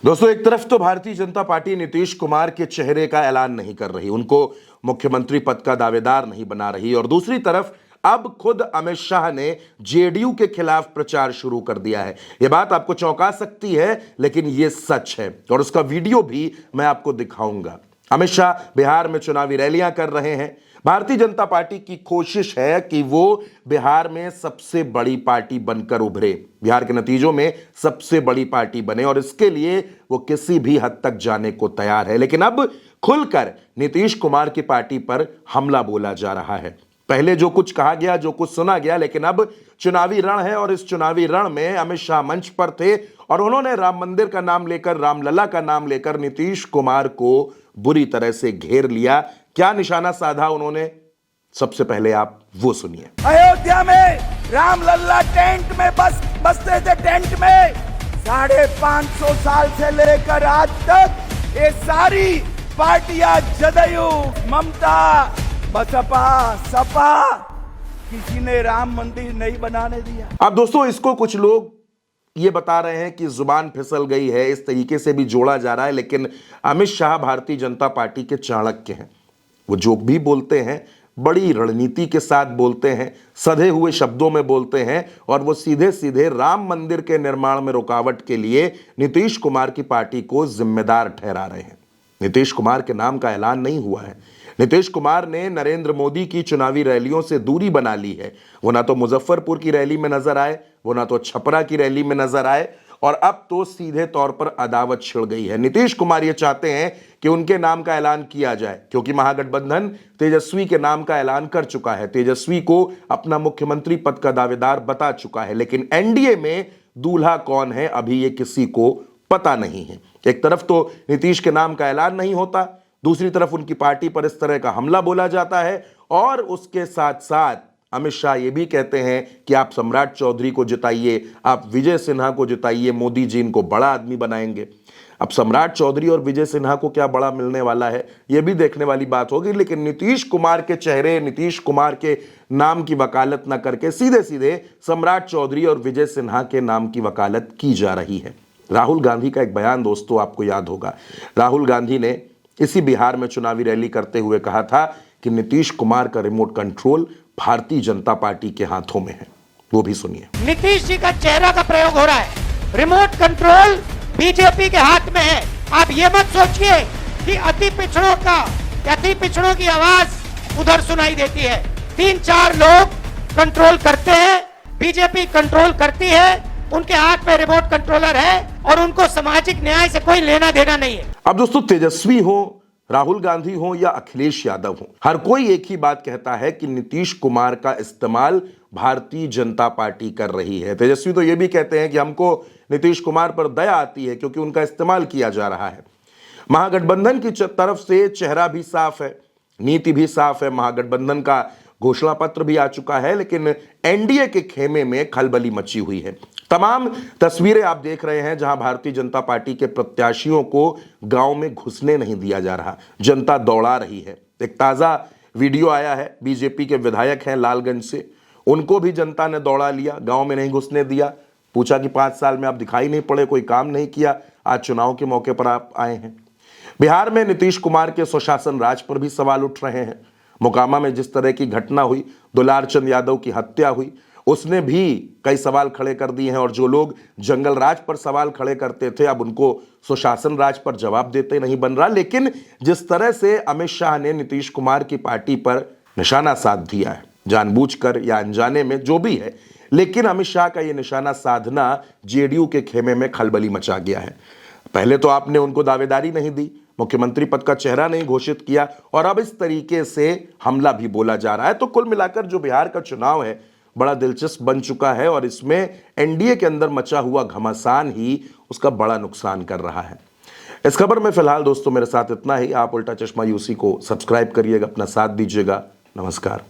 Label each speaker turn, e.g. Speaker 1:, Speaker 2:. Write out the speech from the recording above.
Speaker 1: दोस्तों, एक तरफ तो भारतीय जनता पार्टी नीतीश कुमार के चेहरे का ऐलान नहीं कर रही, उनको मुख्यमंत्री पद का दावेदार नहीं बना रही, और दूसरी तरफ अब खुद अमित शाह ने जेडीयू के खिलाफ प्रचार शुरू कर दिया है। यह बात आपको चौंका सकती है, लेकिन यह सच है और उसका वीडियो भी मैं आपको दिखाऊंगा। अमित शाह बिहार में चुनावी रैलियां कर रहे हैं। भारतीय जनता पार्टी की कोशिश है कि वो बिहार में सबसे बड़ी पार्टी बनकर उभरे, बिहार के नतीजों में सबसे बड़ी पार्टी बने, और इसके लिए वो किसी भी हद तक जाने को तैयार है। लेकिन अब खुलकर नीतीश कुमार की पार्टी पर हमला बोला जा रहा है। पहले जो कुछ कहा गया, जो कुछ सुना गया, लेकिन अब चुनावी रण है और इस चुनावी रण में अमित शाह मंच पर थे और उन्होंने राम मंदिर का नाम लेकर, रामलला का नाम लेकर नीतीश कुमार को बुरी तरह से घेर लिया। क्या निशाना साधा उन्होंने, सबसे पहले आप वो सुनिए।
Speaker 2: अयोध्या में रामलला टेंट में बसते थे, टेंट में 550 साल से लेकर आज तक ये सारी पार्टियां, जदयू, ममता, बसपा, सपा, किसी ने राम मंदिर नहीं बनाने दिया।
Speaker 1: अब दोस्तों, इसको कुछ लोग ये बता रहे हैं कि जुबान फिसल गई है, इस तरीके से भी जोड़ा जा रहा है, लेकिन अमित शाह भारतीय जनता पार्टी के चाणक्य हैं। वो जो भी बोलते हैं बड़ी रणनीति के साथ बोलते हैं, सधे हुए शब्दों में बोलते हैं, और वो सीधे सीधे राम मंदिर के निर्माण में रुकावट के लिए नीतीश कुमार की पार्टी को जिम्मेदार ठहरा रहे हैं। नीतीश कुमार के नाम का ऐलान नहीं हुआ है। नीतीश कुमार ने नरेंद्र मोदी की चुनावी रैलियों से दूरी बना ली है। वो ना तो मुजफ्फरपुर की रैली में नजर आए, वो ना तो छपरा की रैली में नजर आए, और अब तो सीधे तौर पर अदावत छिड़ गई है। नीतीश कुमार ये चाहते हैं कि उनके नाम का ऐलान किया जाए, क्योंकि महागठबंधन तेजस्वी के नाम का ऐलान कर चुका है, तेजस्वी को अपना मुख्यमंत्री पद का दावेदार बता चुका है, लेकिन एनडीए में दूल्हा कौन है अभी ये किसी को पता नहीं है। एक तरफ तो नीतीश के नाम का ऐलान नहीं होता, दूसरी तरफ उनकी पार्टी पर इस तरह का हमला बोला जाता है, और उसके साथ साथ अमित शाह ये भी कहते हैं कि आप सम्राट चौधरी को जिताइए, आप विजय सिन्हा को जिताइए, मोदी जी इनको बड़ा आदमी बनाएंगे। अब सम्राट चौधरी और विजय सिन्हा को क्या बड़ा मिलने वाला है, यह भी देखने वाली बात होगी, लेकिन नीतीश कुमार के चेहरे, नीतीश कुमार के नाम की वकालत न करके सीधे सीधे सम्राट चौधरी और विजय सिन्हा के नाम की वकालत की जा रही है। राहुल गांधी का एक बयान दोस्तों आपको याद होगा। राहुल गांधी ने इसी बिहार में चुनावी रैली करते हुए कहा था कि नीतीश कुमार का remote control Bharatiya Janata party के हाथों में है। वो भी सुनिए।
Speaker 3: नीतीश जी का चेहरा का प्रयोग हो रहा है, रिमोट कंट्रोल बीजेपी के हाथ में है। आप ये मत सोचिए कि अति पिछड़ों की आवाज उधर सुनाई देती है। 3-4 लोग कंट्रोल करते हैं, बीजेपी कंट्रोल करती है, उनके हाथ में रिमोट कंट्रोलर है और उनको सामाजिक न्याय से कोई लेना देना नहीं है।
Speaker 1: अब दोस्तों, तेजस्वी हो, राहुल गांधी हो या अखिलेश यादव हो, हर कोई एक ही बात कहता है कि नीतीश कुमार का इस्तेमाल भारतीय जनता पार्टी कर रही है। तेजस्वी तो यह भी कहते हैं कि हमको नीतीश कुमार पर दया आती है क्योंकि उनका इस्तेमाल किया जा रहा है। महागठबंधन की तरफ से चेहरा भी साफ है, नीति भी साफ है, महागठबंधन का घोषणा पत्र भी आ चुका है, लेकिन एनडीए के खेमे में खलबली मची हुई है। तमाम तस्वीरें आप देख रहे हैं जहां भारतीय जनता पार्टी के प्रत्याशियों को गांव में घुसने नहीं दिया जा रहा, जनता दौड़ा रही है। एक ताजा वीडियो आया है, बीजेपी के विधायक हैं लालगंज से, उनको भी जनता ने दौड़ा लिया, गांव में नहीं घुसने दिया। पूछा कि 5 साल में आप दिखाई नहीं पड़े, कोई काम नहीं किया, आज चुनाव के मौके पर आप आए हैं। बिहार में नीतीश कुमार के सुशासन राज पर भी सवाल उठ रहे हैं। मोकामा में जिस तरह की घटना हुई, दुलारचंद यादव की हत्या हुई, उसने भी कई सवाल खड़े कर दिए हैं, और जो लोग जंगल राज पर सवाल खड़े करते थे अब उनको सुशासन राज पर जवाब देते नहीं बन रहा। लेकिन जिस तरह से अमित शाह ने नीतीश कुमार की पार्टी पर निशाना साध दिया है, जानबूझकर या अनजाने में जो भी है, लेकिन अमित शाह का यह निशाना साधना जेडीयू के खेमे में खलबली मचा गया है। पहले तो आपने उनको दावेदारी नहीं दी, मुख्यमंत्री पद का चेहरा नहीं घोषित किया, और अब इस तरीके से हमला भी बोला जा रहा है। तो कुल मिलाकर जो बिहार का चुनाव है बड़ा दिलचस्प बन चुका है, और इसमें एनडीए के अंदर मचा हुआ घमासान ही उसका बड़ा नुकसान कर रहा है। इस खबर में फिलहाल दोस्तों मेरे साथ इतना ही। आप उल्टा चश्मा यूसी को सब्सक्राइब करिएगा, अपना साथ दीजिएगा। नमस्कार।